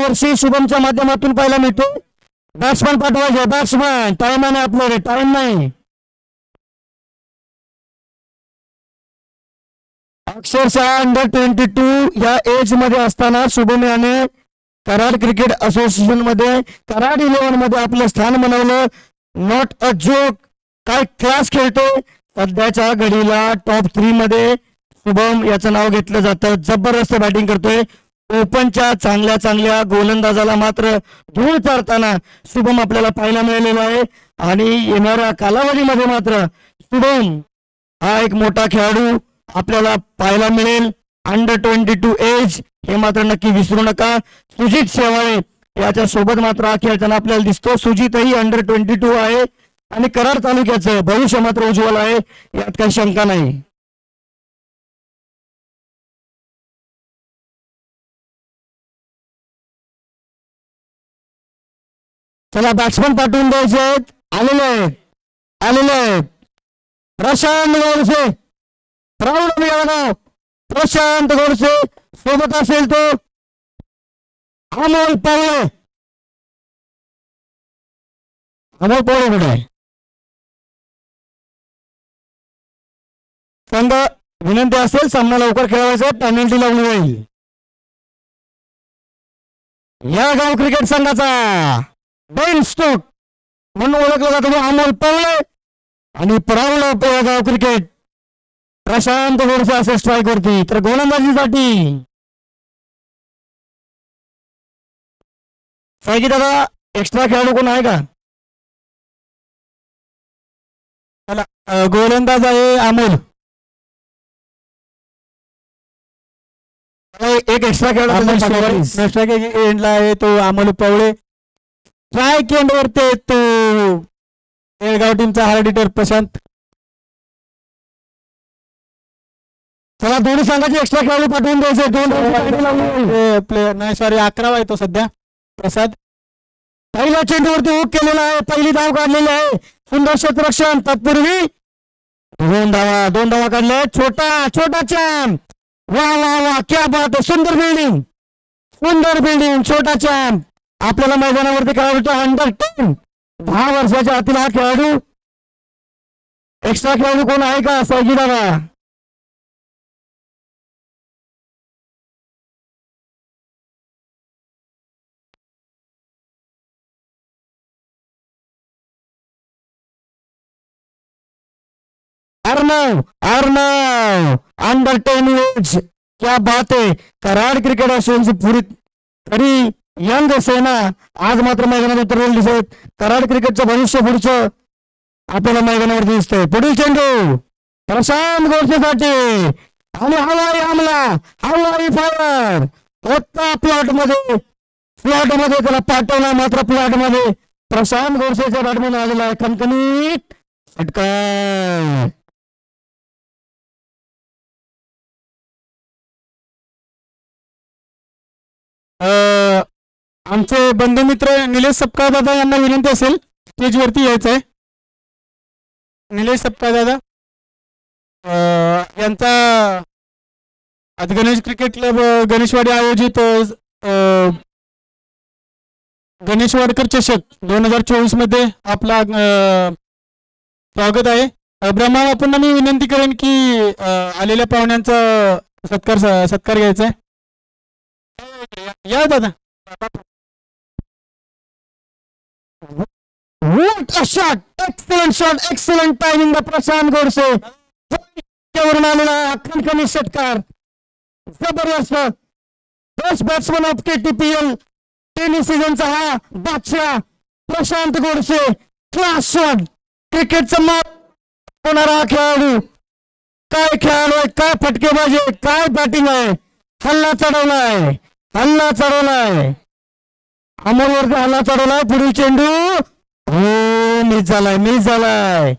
दरवर्षी शुभमच्या माध्यमातून पाहायला मिळतो. बॅट्समन पाठवायचे, बॅट्समन टाइम आहे आपल्याकडे, टाइम नाही. अक्षरशः अंडर-22 या एज मध्ये असताना शुभम याने कराड क्रिकेट असोसिएशन मध्ये कराड 11 मध्ये आपलं स्थान बनवलं. नॉट अ जोक, काय क्लास खेळतो. सध्याच्या घडीला टॉप 3 मध्ये शुभम याचं नाव घेतलं जातं. जबरदस्त बॅटिंग करतोय. ओपनच्या चांगल्या चांगल्या गोलंदाजाला मात्र धूळ चारताना शुभम आपल्याला पाहायला मिळालेला आहे. आणि येणाऱ्या कालावधीमध्ये मात्र शुभम हा एक मोठा खेळाडू आपल्याला पाहायला मिळेल. अंडर-22 एज हे मात्र नक्की विसरू नका. सुजित शेवाळे याच्या सोबत मात्र हा खेळताना आपल्याला दिसतो. सुजितही अंडर-22 आहे आणि कराड तालुक्याचं भविष्य मात्र उज्ज्वल आहे, यात काही शंका नाही. चला बॅट्समन पाठवून द्यायचे आहेत. आलेले आहेत प्रशांत गोडसे. प्रशांत गोडसे सोबत असेल तो अमोल पवळे. अमोल पवळे कुठे आहे? संघ विनंती असेल सामना लवकर खेळवायचा, पेनल्टी लावली जाईल. या गाव क्रिकेट संघाचा बेन स्टोक म्हणून ओळखला जातो अमोल पवळे आणि प्राऊड गाव क्रिकेट प्रशांत गोडसे असे स्ट्राईक वरती. तर गोलंदाजीसाठी सायकी दादा एक्स्ट्रा खेळाडू कोण आहे का? गोलंदाज आहे अमोल. एक एक्स्ट्रा खेळाडू एंडला आहे तो अमोल पवळे. स्ट्राईक एंड वरती तो बेळगाव टीमचा हार्ड हिटर प्रशांत. चला दोन्ही संघाचे एक्स्ट्रा खेळाडू पाठवून द्यायचे. 2 प्लेयर नाही, सॉरी 11 आहे तो सध्या. प्रसाद पहिल्या चेंडूवरती हुक केलेला आहे, पहिली धाव काढलेली आहे. सुंदर क्षेत्ररक्षण. तत्पूर्वी 2 धावा काढले. छोटा चॅम्प. वा वा वा, क्या बात आहे. सुंदर बिल्डिंग छोटा चॅम्प आपल्याला मैदानावरती खेळाडू अंडर-10 10 वर्षाच्या आतील हा खेळाडू. एक्स्ट्रा खेळाडू कोण आहे का सायकी दादा? अर्णव अंडर-10 एज. क्या बात आहे. कराड क्रिकेट असोसिएशनची पुरी तरी यंग सेना आज मात्र मैदानात उतरलेली दिसत. कराड क्रिकेटचं भविष्य पुढचं आपल्याला मैदानावरती दिसतंय. पुढील चेंडू प्रशांत गोडसेसाठी आणि हवाई फायर होता प्लॉट मध्ये त्याला पाठवला. मात्र प्लॉट मध्ये प्रशांत गोडसेच्या बॅटमॅन आलेला आहे. खणखणीत षटकार. आमचे बंधुमित्र निलेश सपकाळ दादा यांना विनंती असेल स्टेजवरती यायचं आहे. निलेश सपकाळ दादा यांचा आज गणेश क्रिकेट क्लब गणेशवाडी आयोजित गणेश वाडकर चषक 2024 मध्ये आपला स्वागत आहे. ब्रह्मा बापूंना मी विनंती करेन की आलेल्या पाहुण्यांचा सत्कार घ्यायचा आहे. या दादा. What a shot! Excellent shot! Excellent timing by Prashant Godse. वरून आलेला खणखणीत षटकार. जबरदस्त. Best batsman of KTPL tennis सीझनचा हा बादशाह प्रशांत गोडसे. Class shot. क्रिकेटचं माप होणारा खेळाडू. काय खेळाडू आहे, काय फटकेबाजी, काय बॅटिंग आहे. हल्ला चढवलाय. अमोलवरती हल्ला चढवलाय. पुढील चेंडू मिस झालाय.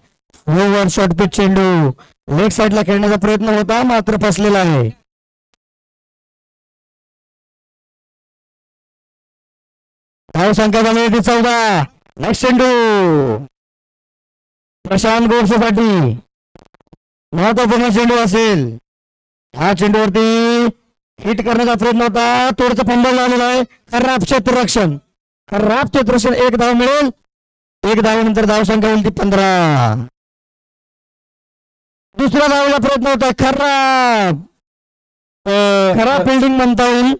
ओव्हर शॉट पिच चेंडू लेग साईडला खेळण्याचा प्रयत्न होता, मात्र फसलेला आहे. धाव संख्या झाली 14. नेक्स्ट चेंडू प्रशांत गोडसेसाठी महत्वपूर्ण चेंडू असेल. ह्या चेंडूवरती हिट करण्याचा प्रयत्न होता, थोडंसं फंबल झालेला आहे. खराब क्षेत्ररक्षण, खराब क्षेत्ररक्षण. एक धाव मिळेल, एक धावेनंतर धावसंख्या होईल ती 15. दुसरा धावला प्रयत्न होता, खराब खराब फिल्डिंग म्हणता येईल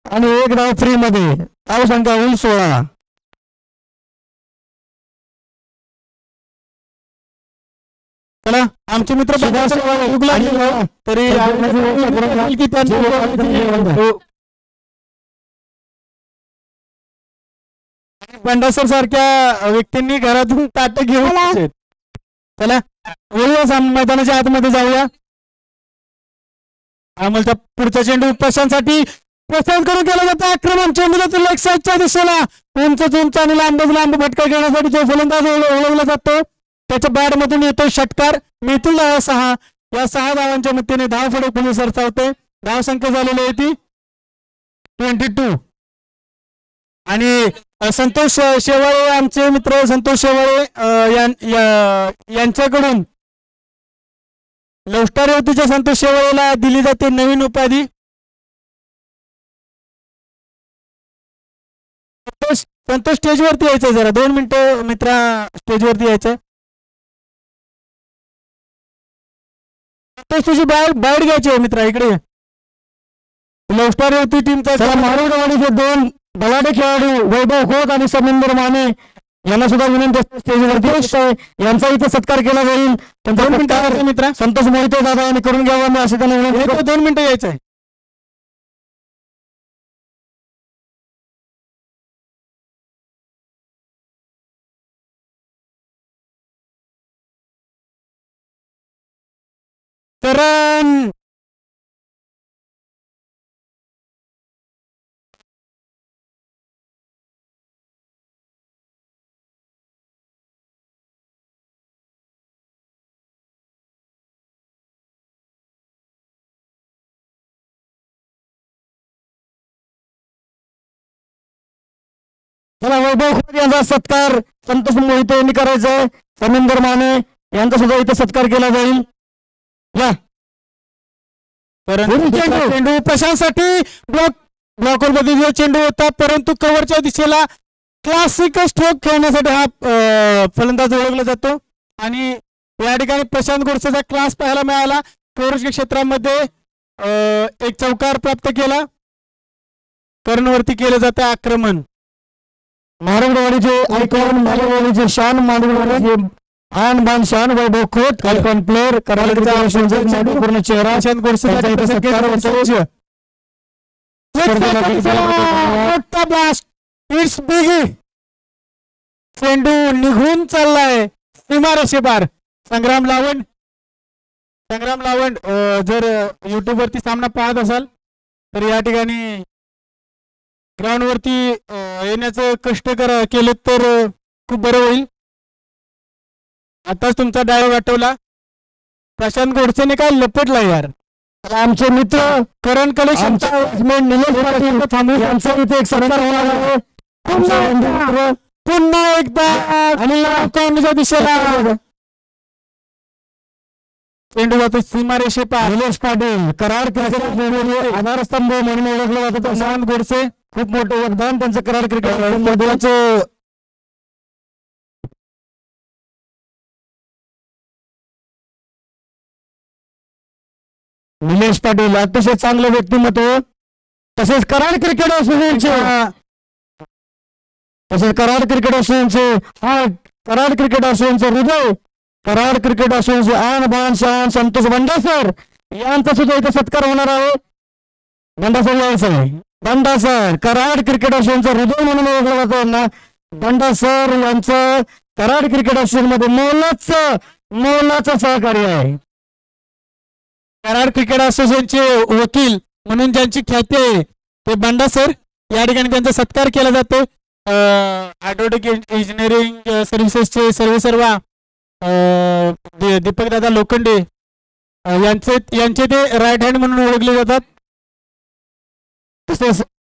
आणि एक धाव फ्री मध्ये, धावसंख्या होईल 16. चला आमचे मित्र तरी बंडासर सारख्या व्यक्तींनी घरातून ताट घेऊन चला वळूया मैदानाच्या आतमध्ये जाऊया. अमोलचा पुढचा चेंडू प्रशांतसाठी, प्रशांत करून केला जातो आक्रमण. चेंडूला लेग साईडच्या दिशेला उंच उंच आणि लांब फटका घेण्यासाठी जो फलंदाज ओळखला जातो त्याच्या बॅट मधून येतो षटकार. मिळतील 6. या 6 धावांच्या मदतीने धाव फलक पुढे सरसावते. धाव संख्या झालेली आहे ती 22. आणि संतोष शेवाळे, आमचे मित्र संतोष शेवाळे यांच्याकडून लवस्टार युवतीच्या संतोष शेवाळेला दिली जाते नवीन उपाधी. संतोष स्टेजवरती यायचंय, जरा 2 मिनिटं मित्रा स्टेजवरती यायचंय. संतोष तुझी बाहेर घ्यायची आहे मित्रा, इकडे लवस्टार युवती टीमचा मारुडवाडीचे 2 बलाढ्य खेळाडू वैभव खोत आणि समिंदर माने यांना सुद्धा विनंती असते स्टेजवरती यांचा इथे सत्कार केला जाईल. त्यांचा मित्र संतोष मोहिते दादा यांनी करून घ्यावा, मी असे त्यांना विनंती. 2 मिनिटं यायचं आहे. करण चला वैभव खोत यांचा सत्कार संतोष मोहिते यांनी करायचा आहे. समिंदर माने यांचा सुद्धा इथे सत्कार केला जाईल. या चेंडू प्रशांतसाठी ब्लॉकवर बदललेला चेंडू होता, परंतु कव्हरच्या दिशेला क्लासिक स्ट्रोक खेळण्यासाठी हा फलंदाज ओळखला जातो. आणि या ठिकाणी प्रशांत गोडसेचा क्लास पाहायला मिळाला. कव्हरच्या क्षेत्रामध्ये एक चौकार प्राप्त केला. कर्णवरती केलं जातं आक्रमण. मारुडवाडीचे आयकॉन, मारुडवाडीचे शान, मारुडवाडीचे आन बान शान वैभव खोत आयकॉन प्लेअर पूर्ण चेहरा चेंडू निघून चाललाय सीमारेषे पार. संग्राम लावंड जर युट्यूब वरती सामना पाहत असाल तर या ठिकाणी ग्राउंड वरती येण्याचं कष्ट केले तर खूप बरं होईल. आताच तुमचा डायलॉग आठवला. प्रशांत गोडसेने काय लपटला यार. आमचे मित्र करण कलेक्शन इथे एक सत्कार होणार आहे पुन्हा एकदा आणि दिशेला चेंडू जातो सीमारेषे पार. निलेश पाटील कराड क्रिकेट आधारस्तंभ म्हणून ओळखलं जातं. प्रशांत गोडसे खूप मोठं योगदान त्यांचं कराड क्रिकेट. निलेश पाटील अतिशय चांगलं व्यक्तिमत्व. तसेच कराड क्रिकेट असोसिएशनचे हार्ट, कराड क्रिकेट असोसिएशनचे हृदय, कराड क्रिकेट असोसिएशनचे आन बान शान संतोष बंडासर यांचा सुद्धा इथे सत्कार होणार आहे. बंडासर कराड क्रिकेट असोसिएशनचं हृदय म्हणून ओळखलं जातं यांना. बंडासर यांचं कराड क्रिकेट असोसिएशन मध्ये मोलाचं सहकार्य आहे. कराड क्रिकेट असोसिएशनचे वकील म्हणून ज्यांची ख्याती आहे ते बंडासर. या ठिकाणी त्यांचा सत्कार केला जातो. ॲडव्होकेट इंजिनिअरिंग सर्व्हिसेसचे सर्वेसर्वा दीपक दादा लोखंडे यांचे ते राईट हँड म्हणून ओळखले जातात.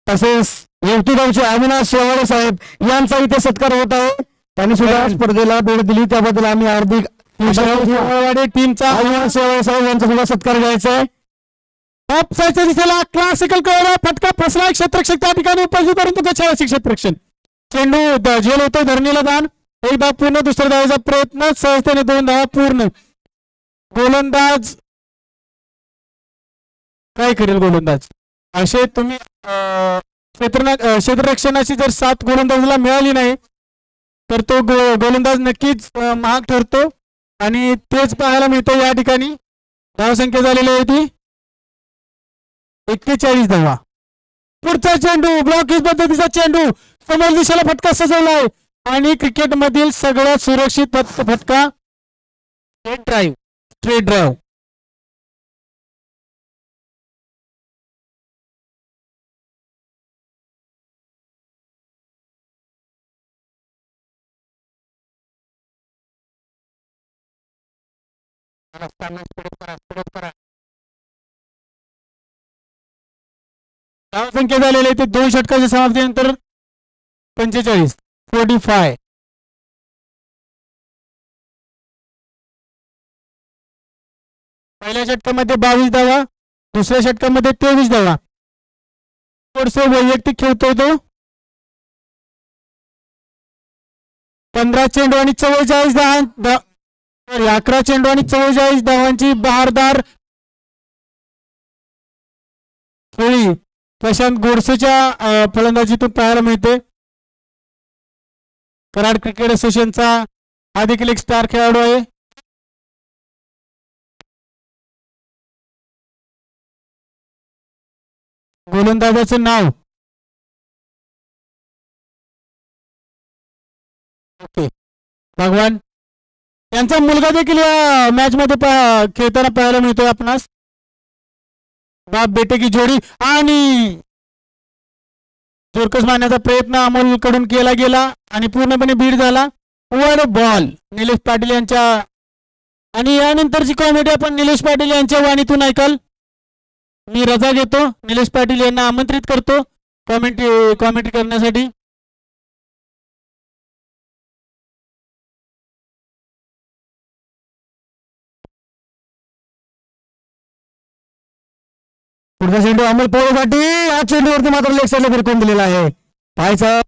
तसेच येवतीगावचे अविनाश शेवाळे साहेब यांचा इथे सत्कार होत आहे. त्यांनी सुद्धा स्पर्धेला भेट दिली त्याबद्दल आम्ही हार्दिक टीमचा अविनाश शेवाळे साहेब यांचा सुद्धा सत्कार घ्यायचा आहे. ऑफसाईडच्या दिशेला क्लासिकल कव्हर फटका फसला क्षेत्ररक्षक त्या ठिकाणी उपस्थित परंतु गच्छावशी क्षेत्ररक्षण चेंडू झेल होतो धरणीला दान एक धाव पूर्ण दुसऱ्या धावाचा प्रयत्न सहजतेने 2 धावा पूर्ण गोलंदाज काय करेल गोलंदाज असे तुम्ही क्षेत्ररक्षणाची जर साथ गोलंदाजाला मिळाली नाही तर तो गोलंदाज नक्कीच महाग ठरतो आणि तेच पाहायला मिळतं या ठिकाणी धावसंख्या झालेली आहे ती 41 धावा पुढचा चेंडू ब्लॉकेज पद्धतीचा चेंडू समोर दिशेला फटका सजवलाय आणि क्रिकेट मधील सगळ्यात सुरक्षित फटका स्ट्रेट ड्राईव्ह धावसंख्या झालेली आहे ते 2 षटकाच्या समाप्तीनंतर 45 पहिल्या षटकामध्ये 22 धावा दुसऱ्या षटकामध्ये 23 धावा थोडसे वैयक्तिक खेळतोय तो 15 चेंडू आणि 44 धावा 11 चेंडू आणि 44 धावांची बहारदार खेळी प्रशांत गोडसेच्या फलंदाजीतून पाहायला मिळते कराड क्रिकेट असोसिएशनचा हा देखील एक स्टार खेळाडू आहे गोलंदाजाचं नाव ओके भगवान यांचा मुलगा देखील या मॅच मध्ये खेळताना पाहायला मिळतोय आपणास बाप बेटे की जोडी आणि जोरकस मारण्याचा प्रयत्न अमोल कडून केला गेला आणि पूर्णपणे बीड झाला वर बॉल निलेश पाटील यांच्या आणि यानंतरची कॉमेडी आपण निलेश पाटील यांच्या वाणीतून ऐकाल मी रजा घेतो निलेश पाटील यांना आमंत्रित करतो कॉमेंट्री करण्यासाठी पुढचा चेंडू अमोल पोळेसाठी या चेंडूवरती मात्र लेग साईडला फिरकून दिलेला आहे पाहायचा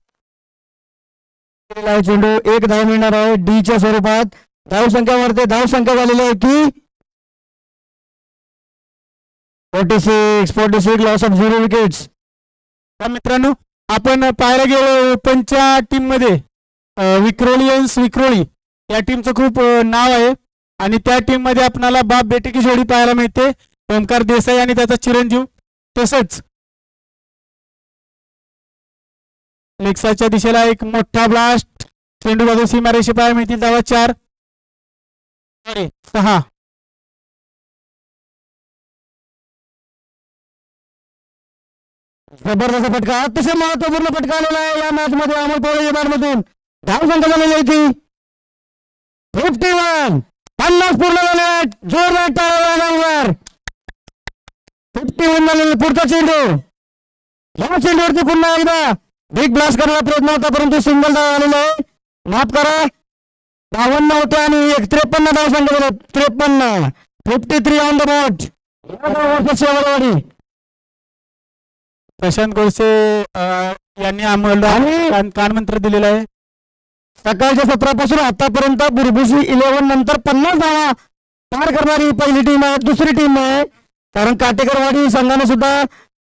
चेंडू 1 धाव मिळणार आहे डीच्या स्वरूपात धावसंख्या झालेली आहे की 46 लॉस ऑफ 0 विकेट्स मित्रांनो आपण पाहायला गेलो ओपनच्या टीम मध्ये विक्रोळी या टीमचं खूप नाव आहे आणि त्या टीम मध्ये आपल्याला बाप बेटे की जोडी पाहायला मिळते ओमकार देसाई आणि त्याचा चिरंजीव तसंच लेक्साच्या दिशेला एक मोठा ब्लास्ट चेंडू बाजू सीमारेषे पाहायला मिळतील धावा 4 6 जबरदस्त फटका अतिशय महत्वपूर्ण फटका आलेला आहे या मॅच मध्ये अमोल पोळे मधून धावसंख्या झालेली आहे ती 51 50 पूर्ण झाले जोरदार टाळ्या 51 झालेले पुढचा चेंडू या चेंडूवरती पुन्हा एकदा बिग ब्लास्ट करण्याचा प्रयत्न होता परंतु सिंगल धाव आलेला आहे माफ करा 52 होते आणि 53 धावसंख्या झाला 53 53 on the bat Prashant Godse यांनी आम्हाला कानमंत्र दिलेला आहे सकाळच्या सत्रापासून आतापर्यंत बुरबुशी 11 नंतर 50 धावा पार करणारी पहिली टीम आहे दुसरी टीम आहे कारण काटेकरवाडी संघाने सुद्धा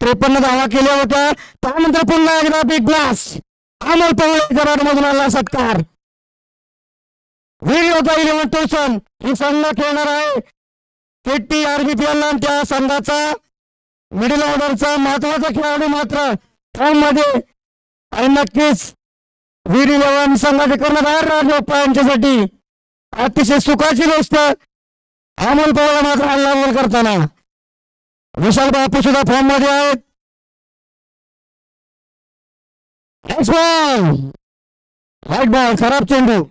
53 धावा केल्या होत्या त्यानंतर पुन्हा एकदा बिग ब्लास्ट अमोल पवार कराडमधून आला सत्कार व्हिडिओ होता 11 टोसन ही संघ खेळणार आहे KTRBPL त्या संघाचा मिडल ऑर्डरचा महत्वाचा खेळाडू मात्र फॉर्म मध्ये आणि नक्कीच वीर 11 संघाचे कर्णधार राजोप्पा यांच्यासाठी अतिशय सुखाची गोष्ट अमोल पवार मात्र हल्ला करताना विशाल बापू सुद्धा फॉर्म मध्ये आहेत व्हाईट बॉल खराब चेंडू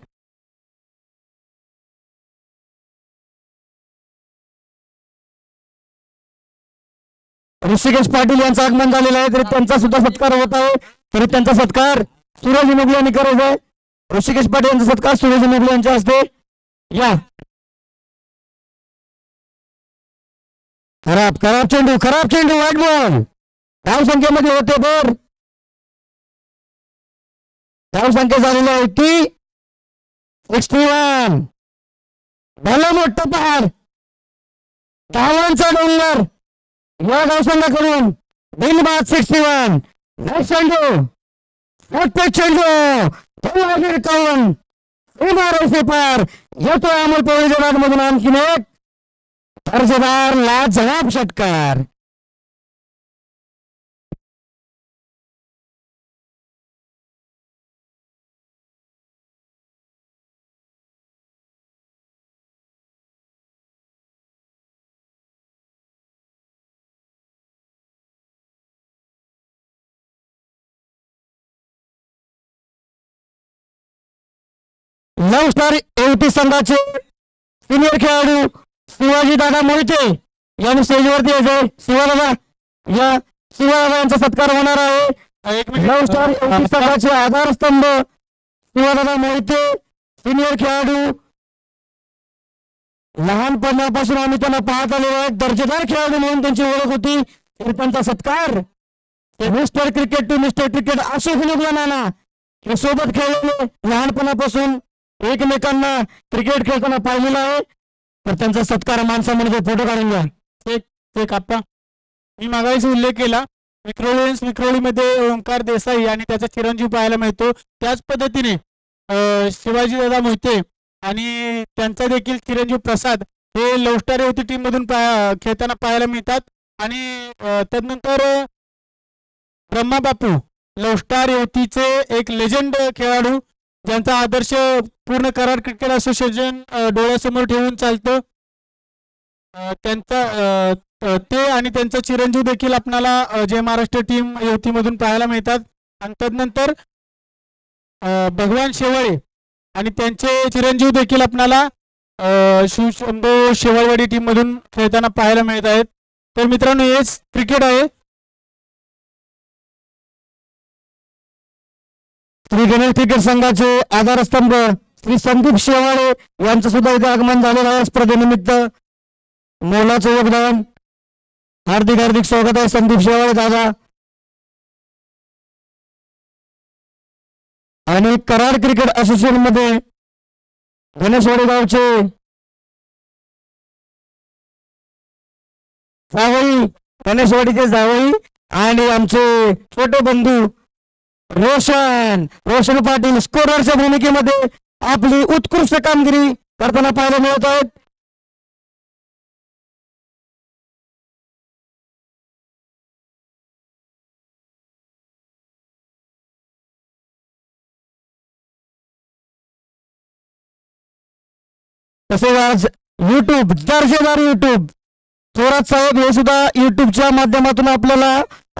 ऋषिकेश पाटील यांचं आगमन झालेलं आहे तरी त्यांचा सुद्धा सत्कार होत आहे तरी त्यांचा सत्कार सूरज इनोगले यांनी करायचा आहे ऋषिकेश पाटील यांचा सत्कार सूरज इनोगले यांच्या हस्ते या खराब खराब चेंडू वाईट बॉल. धाव संख्येमध्ये होते बर. धाव संख्या झालेली आहे की 61. भलं मोठं पहाड, धावांचा डोंगर या धावसंघाकडून. बिनबाद 61. नेक्स्ट चेंडू, चेंडू करून पार येतोय अमोल पवळीच्या मधून आणखीन एक दर्जेदार लाजवाब षटकार. लव स्टार युवती संघाचे सिनियर खेळाडू शिवाजी दादा मोहिते यांनी स्टेजवरती यायचंय. शिवादादा यांचा सत्कार होणार आहे. लव स्टार युवती संघाचे आधारस्तंभ शिवादादा मोहिते, सिनियर खेळाडू. लहानपणापासून आम्ही त्यांना पाहत आलेलो आहे. दर्जेदार खेळाडू म्हणून त्यांची ओळख होती. त्यांचा सत्कार mister cricket to mister cricket असे नाना हे सोबत खेळलेले, लहानपणापासून एकमेकांना क्रिकेट खेळताना पाहिलेला आहे. तर त्यांचा सत्कार माणसामध्ये फोटो काढून घ्या. एक आप्पा, मी मागाशी उल्लेख केला विक्रोळीमध्ये ओंकार देसाई आणि त्याचा चिरंजीव पाहायला मिळतो. त्याच पद्धतीने शिवाजी दादा मोहिते आणि त्यांचा देखील चिरंजीव प्रसाद हे लव स्टार युवती टीम मधून खेळताना पाहायला मिळतात. आणि त्यानंतर ब्रह्मा बापू लव स्टार युवतीचे एक लेजंड खेळाडू ज्यांचा आदर्श पूर्ण कराड क्रिकेट असोसिएशन डोळ्यासमोर ठेवून चालतं. त्यांचा ते आणि त्यांचा चिरंजीव देखील आपल्याला जय महाराष्ट्र टीम युवतीमधून पाहायला मिळतात. आणि त्यानंतर भगवान शेवाळे आणि त्यांचे चिरंजीव देखील आपल्याला शिवशंभो शेवाळवाडी टीम मधून खेळताना पाहायला मिळत आहेत. तर मित्रांनो, हेच क्रिकेट आहे. श्री गणेश क्रिकेट संघाचे आधारस्तंभ श्री संदीप शेवाळे यांचं सुद्धा इथे आगमन झालेलं आहे. स्पर्धेनिमित्त मोलाचं योगदान. हार्दिक स्वागत आहे संदीप शेवाळे दादा. आणि कराड क्रिकेट असोसिएशन मध्ये गणेशवाडी गावचे जावई, गणेशवाडीचे जावई आणि आमचे छोटे बंधू रोशन पाटील स्कोररच्या भूमिकेमध्ये आपली उत्कृष्ट कामगिरी करताना पाहायला मिळत आहेत. तसेच आज युट्यूब दर्जेदार युट्यूब थोरात साहेब हे सुद्धा युट्यूबच्या माध्यमातून आपल्याला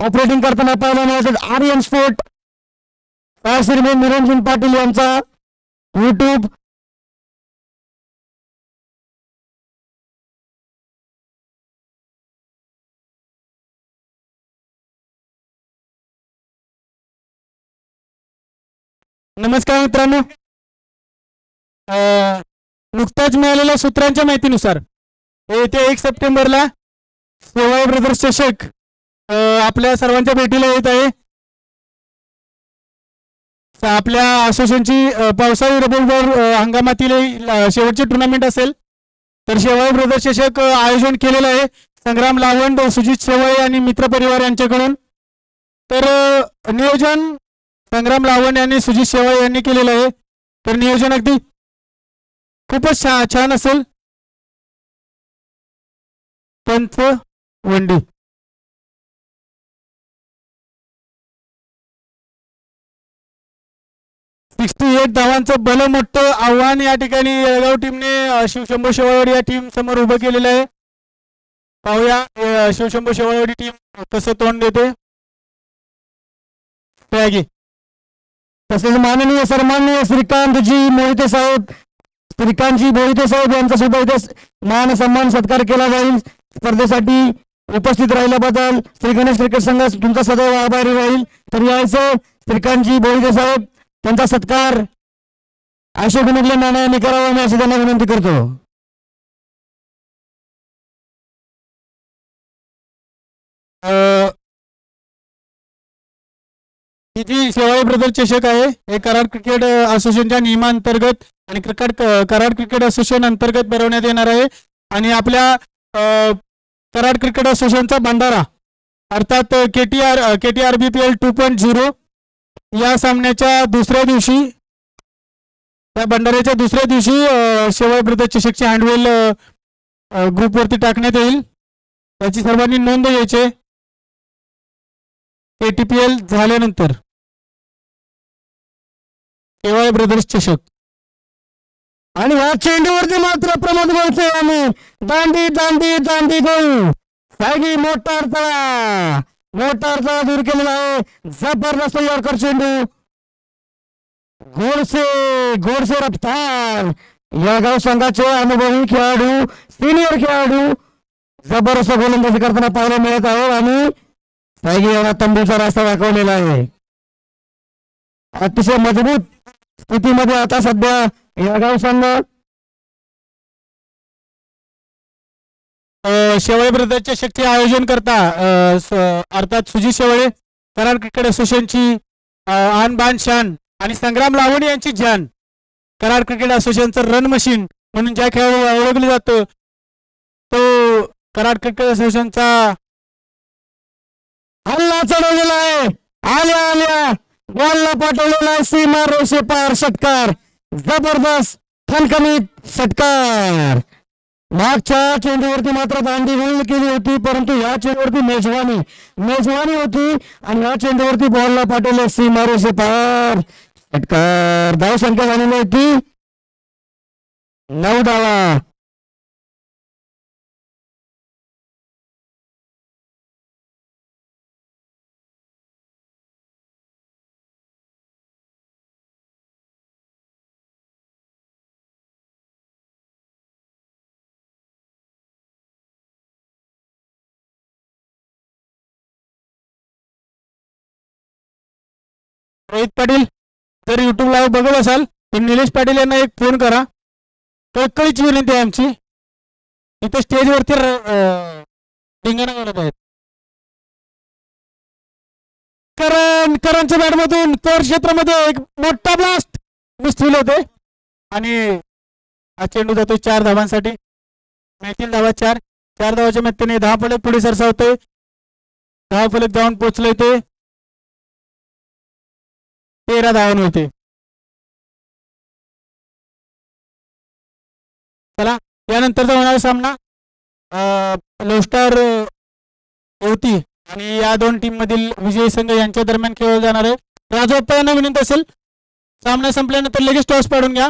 ऑपरेटिंग करताना पाहायला मिळतात. आर्यन स्पोर्ट श्री निरंजन पाटील यांचा युट्यूब. नमस्कार मित्रांनो, नुकताच मिळालेल्या सूत्रांच्या माहितीनुसार येत्या 1 सप्टेंबरला शेवाळे ब्रदर्स चषक आपल्या सर्वांच्या भेटीला येत आहे. आपल्या असोसिएशनची पावसाळी रबोबर हंगामातील शेवटची टुर्नामेंट असेल. तर शेवाळे ब्रदर्स चषक आयोजन केलेलं आहे संग्राम लावंड, सुजित शेवाळे आणि मित्र परिवार यांच्याकडून. तर नियोजन संग्राम लावंड यांनी सुजित शेवाळे यांनी केलेलं आहे. तर नियोजन अगदी खूपच छान असेल. पंच वंडी 68 धावांचं भलं मोठं आव्हान या ठिकाणी येळगाव टीमने शिवशंभो शेवाळवाडी या टीम समोर उभं केलेलं आहे. पाहूया शिवशंभो शेवाळवाडी टीम कसं तोंड देते. तसेच माननीय सन्माननीय श्रीकांतजी मोहिते साहेब यांचा सुद्धा इथे मान सन्मान सत्कार केला जाईल. स्पर्धेसाठी उपस्थित राहिल्याबद्दल श्री गणेश क्रिकेट संघ तुमचा सदैव आभारी राहील. तर यायचं श्रीकांतजी मोहिते साहेब त्यांचा सत्कार अशोक गुणगले नाना करावा मी अशी त्यांना विनंती करतो. ही जी शेवाळे ब्रदर चषक आहे हे कराड क्रिकेट असोसिएशनच्या नियमांतर्गत आणि कराड क्रिकेट असोसिएशन अंतर्गत भरवण्यात येणार आहे आणि आपल्या कराड क्रिकेट असोसिएशनचा भंडारा अर्थात केटीआर BPL 2.0 या सामन्याच्या दुसऱ्या दिवशी त्या भंडाऱ्याच्या दुसऱ्या दिवशी शेवाळे ब्रदर चषकचे हँडवेल ग्रुपवरती टाकण्यात येईल. त्याची सर्वांनी नोंद घ्यायची. KTPL झाल्यानंतर शेवाळे ब्रदर्स चषक आणि ह्या चेंडूवरती मात्र प्रमोद बोलतोय आम्ही दांडी दांडी दांडी गोल सागी मोटार तळा दूर केलेला आहे. जबरदस्त यॉर्कर चेंडू गोडसे रफ्तार या गाव संघाचे अनुभवी खेळाडू सिनियर खेळाडू जबरदस्त गोलंदाजी करताना पाहायला मिळत आहे आणि सायगी यांना तंबूचा रस्ता दाखवलेला आहे. अतिशय मजबूत स्थितीमध्ये आता सध्या या गाव संघ शेवाळे ब्रदरच्या शक्ती आयोजन करता अर्थात सुजित शेवाळे कराड क्रिकेट असोसिएशनची आन बान शान आणि संग्राम लावणी यांची जान कराड क्रिकेट असोसिएशनचं रन मशीन म्हणून ज्या खेळाडू ओळखलं जातं तो कराड क्रिकेट असोसिएशनचा हल्ला चढवलेला आहे. आल्या बॉलला पाठवलेला आहे सीमा रेषे पार षटकार जबरदस्त खणखणीत षटकार. मागच्या चेंडूवरती मात्र दांडी गोल केली होती परंतु या चेंडूवरती मेजवानी होती आणि या चेंडूवरती बॉलला पाठवले सीमा रेषे पार षटकार. धाव संख्या झालेली होती 9 धावा. रोहित पाटील जर युट्यूब लाईव्ह बघत असाल तर निलेश पाटील यांना एक फोन करा. कळकळीची विनंती आहे आमची. इथे स्टेजवरती धिंगाणा घालत आहेत. करणच्या बॅटमधून कव्हर क्षेत्रामध्ये एक मोठा ब्लास्ट मिसफिल होते आणि हा चेंडू जातो 4 धावांसाठी. मिळतील धावा 4 धावाच्या मदतीने 10 फलक पुढे सरसावतोय. 10 फलक जाऊन पोचले ते 13 धावांवरती. चला यानंतरचा होणारा सामना लोस्टार होती आणि या दोन टीम मधील विजयी संघ यांच्या दरम्यान खेळला जाणार आहे. राजू अप्पा यांना विनंती असेल सामना संपल्यानंतर लगेच टॉस पाडून घ्या.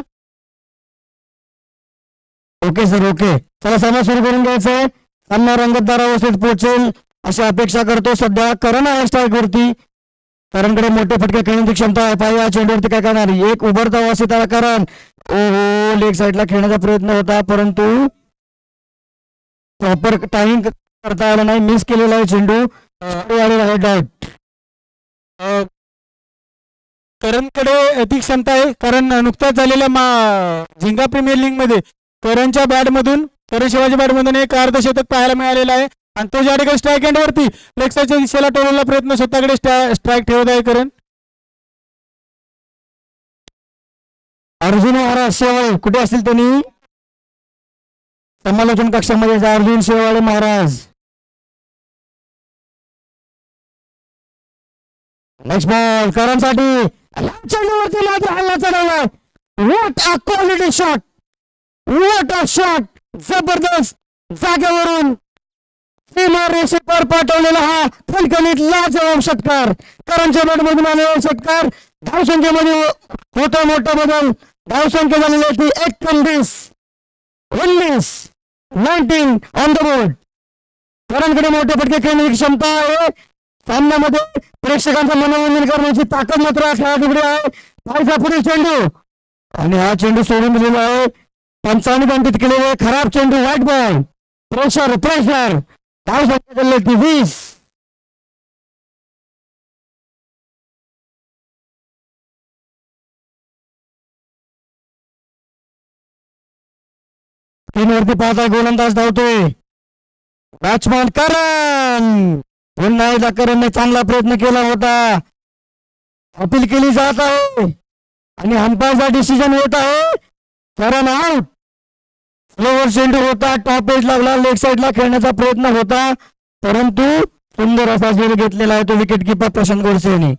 Okay sir okay. चला सामना सुरू करून घ्यायचा आहे. सामना रंगतदार अवस्थेत पोहोचेल अशी अपेक्षा करतो. सध्या करण आहे स्ट्राईक वरती. करणकडे मोठे फटके खेळण्याची क्षमता आहे. पाहिजे या चेंडूवरती काय करणार एक उभरता वासिता करण लेग साईडला खेळण्याचा प्रयत्न होता परंतु प्रॉपर टाइमिंग करता आला नाही. मिस केलेला आहे चेंडू. डाऊट करणकडे ती क्षमता आहे कारण नुकत्याच झालेल्या झिंगा प्रीमियर लीग मध्ये करण शिवाजी बॅटमधून एक अर्धशतक पाहायला मिळालेला आहे आणि तो ज्या ठिकाणी स्ट्राईक एंड वरती लेग साईडच्या दिशेला टोलवला प्रयत्न स्वतःकडे स्ट्राईक ठेवत आहे करण. अर्जुन महाराज शेवाळे कुठे असतील त्यांनी समालोचन कक्षामध्ये अर्जुन शेवाळे महाराज. नेक्स्ट बॉल करणसाठी चेंडूवरती मात्र हल्ला चढवलाय. What a quality shot what a shot जबरदस्त जागेवरून सीमा रेषेवर पाठवलेला हा खणखणीत लाजवाब षटकार. करणच्या बॅटमधून आलेला षटकार. धावसंख्येमध्ये होतो मोठा बदल. धावसंख्या झालेली होती 19 19 ऑन द बोर्ड. करणकडे मोठे फटके खेळण्याची क्षमता आहे. सामन्यामध्ये प्रेक्षकांचं मनोरंजन करण्याची ताकद मात्र खेळाडूकडे आहे. पाहिजे पुढील चेंडू आणि हा चेंडू सोडून दिलेला आहे. पंचांनी दंडित केलेले खराब चेंडू व्हाईट बॉल. प्रेशर धावसंख्या झाली होती 20. स्क्रीनवरती पाहता गोलंदाज धावतोय. बॅट्समॅन करण पुन्हा एकदा करणने चांगला प्रयत्न केला होता. अपील केली जात आहे आणि अंपायरचा डिसिजन होत आहे. करण आउट. स्लोवर चेंडू होता. टॉप एज लागला. लेग साईडला खेळण्याचा प्रयत्न होता परंतु सुंदर असा झेल घेतलेला आहे तो विकेट किपर प्रशांत गोडसे यांनी.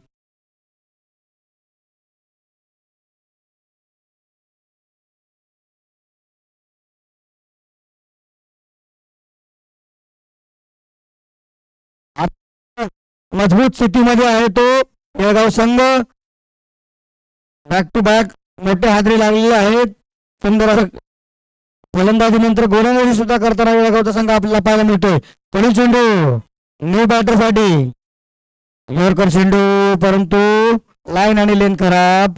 मजबूत स्थितीमध्ये आहे तो येळगाव संघ. बॅक टू बॅक मोठे हादरे लागलेले आहेत. सुंदर असं फलंदाजीनंतर गोलंदाजी सुद्धा करताना येळगावचा संघ आपल्याला पाहायला मिळतोय. पुढील चेंडू न्यू बॅटरसाठी. यॉर्कर चेंडू परंतु लाईन आणि लेन खराब.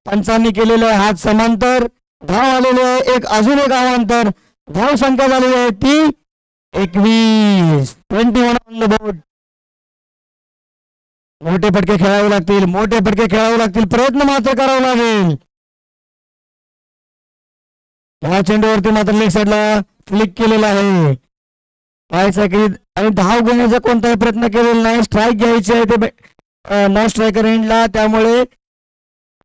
पंचांनी केलेले हात समांतर. धाव आलेले आहे एक अजून एक अवांतर. धाव संख्या झालेली आहे ती 21. 21 ऑन द बोर्ड. मोठे फटके खेळावे लागतील. मोठे फटके खेळावे लागतील. प्रयत्न मात्र करावा लागेल. या चेंडूवरती मात्र लेग साईडला फ्लिक केलेला आहे. आणि धाव घेण्याचा कोणताही प्रयत्न केलेला नाही. स्ट्राईक घ्यायची आहे ते नॉन स्ट्रायकर एंडला त्यामुळे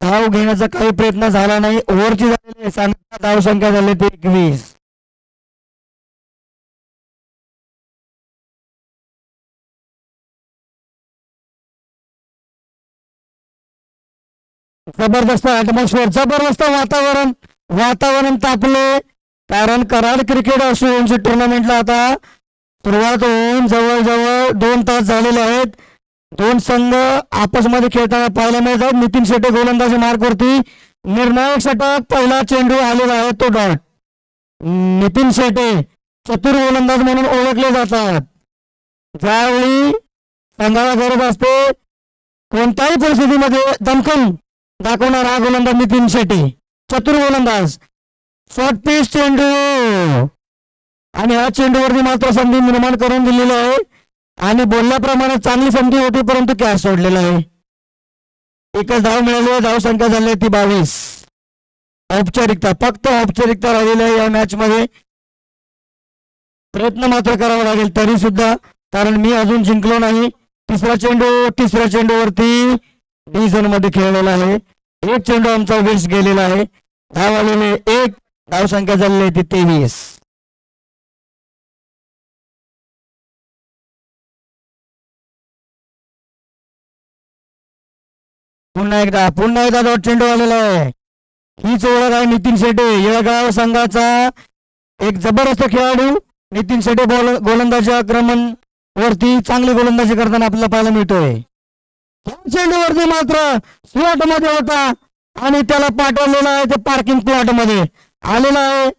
धाव घेण्याचा काही प्रयत्न झाला नाही. ओव्हरची झालेली आहे. धाव संख्या झाली ती 21. जबरदस्त ऍटमॉस्फिअर. जबरदस्त वातावरण तापले. कारण कराड क्रिकेट असोसिएशनची टुर्नामेंटला आता सुरुवात होऊन जवळजवळ 2 तास झालेले आहेत. दोन संघ आपसमध्ये खेळताना पाहायला मिळतात. नितीन शेटे गोलंदाजी मार्कवरती. निर्णायक षटक. पहिला चेंडू आलेला आहे तो डॉट. नितीन शेटे चतुर गोलंदाज म्हणून ओळखले जातात. ज्यावेळी संघाला गरज असते कोणत्याही परिस्थितीमध्ये दमखम दाखवणार हा गोलंदाज नितीन शेट्टी. चतुर गोलंदाज. शॉर्ट पिच चेंडू आणि ह्या चेंडूवरती मात्र संधी निर्माण करून दिलेली आहे आणि बोलल्याप्रमाणे चांगली संधी होती परंतु कॅच सोडलेला आहे. एकच धाव मिळाली आहे. धाव संख्या झाली आहे ती 22. औपचारिकता फक्त औपचारिकता राहिलेली आहे या मॅच मध्ये. प्रयत्न मात्र करावा लागेल तरी सुद्धा कारण मी अजून जिंकलो नाही. तिसऱ्या चेंडूवरती डी झोन मध्ये खेळलेला आहे. एक चेंडू आमचा वेस्ट गेलेला आहे. धाव आलेले 1. धाव संख्या झालेली आहे ती 23. पुन्हा एकदा डॉट चेंडू आलेला आहे. हीच ओळख आहे नितीन शेटे. येळगाव संघाचा एक जबरदस्त खेळाडू. नितीन शेटे गोलंदाजी आक्रमण वरती चांगली गोलंदाजी करताना आपल्याला पाहायला मिळतोय. चेंडूवरती मात्र स्लॉट मध्ये होता आणि त्याला पाठवलेला आहे ते पार्किंग प्लॉट मध्ये आलेला आहे.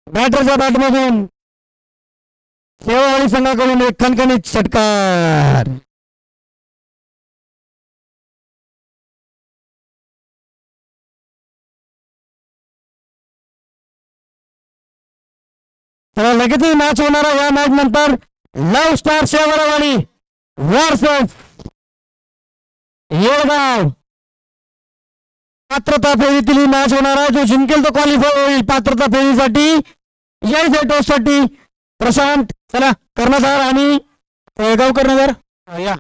बॅटरच्या बॅटमधून सेवावाडी संघाकडून एक खणखणीत षटकार. तर लगेच मॅच होणार आहे. या मॅच नंतर लव स्टार सेवावाडी वर्सेस येळगाव पात्रता फेरीतील ही मॅच होणार आहे. जो जिंकेल तो क्वालिफाय होईल पात्रता फेरीसाठी. साठी प्रशांत चला कर्णधार आणि गावकर्णधार या.